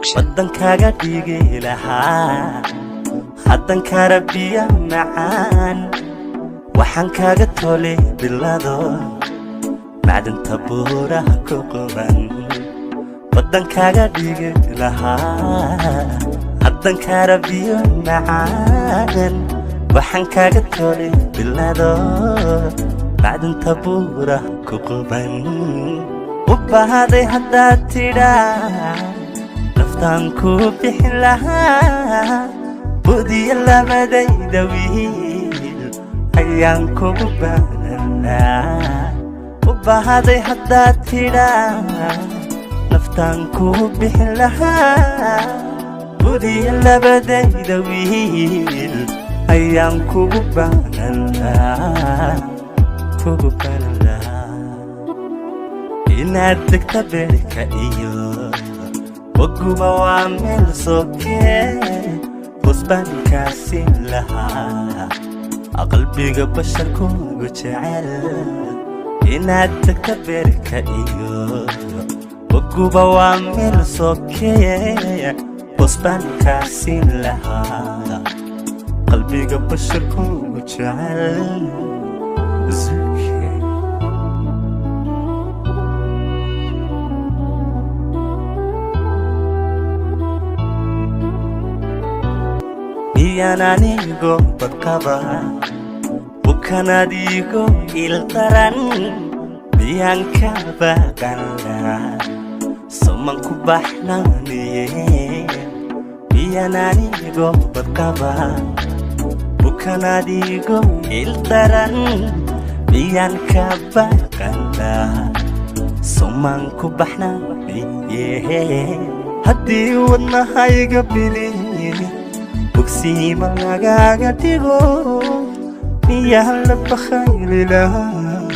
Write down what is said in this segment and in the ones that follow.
waddankaaga dhigi lahaa haddan karabiya macaan waxaan kaaga tolay bilado macdanta buuraha ku quban waddankaaga dhigi lahaa haddan karabiya macaan waxaan kaaga tolay bilado macdanta buuraha ku quban u bahaday haddaad tidhaa naftaan ku bixin lahaa budiya labadayda wiil ayaan kugu baananaa u bahaday haddaad tidhaa naftaan ku bixin lahaa budiya labadayda wiil ayaan kugu baananaa kugu baananaa inaad degta beerka iyo waguba waa meel sokee busbaankaasi lahaa qalbiga basharkuugu jecel inaad degta beerka iyo waguba waa meel sokee busbaankaasi lahaa qalbiga basharkuugu jecel anigo badqaba bukanadigo ildaran miyaan ka baqanaa soman ku baxnaaniye miyaan anigo badqaba bukanadigo ildaran miyaan ka baqanaa soman ku baxnaaniye haddii wadnahayga biliye bogsiima lagaaga dhigo miyaan la bakhayli lahaa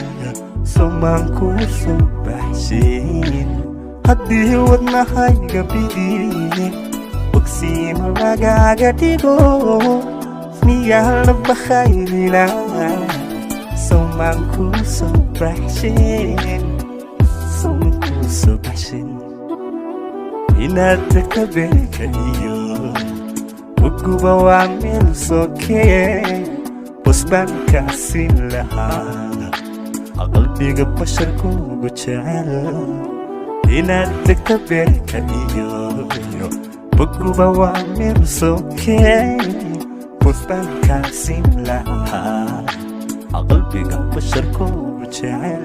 somaan kuu soo baxshin haddii wadnahayga bidiye bogsiima lagaaga dhigo miyaan la bakhayli lahaa somaan kuu soo baxshin somaan kuu soo baxshin inaad tagta beerka iyo waguba waa meel sokee busbaankaasi lahaa qalbiga basharkuugu jecel inaad degta beerka iyo waguba waa meel sokee busbaankaasi lahaa qalbiga basharkuugu jecel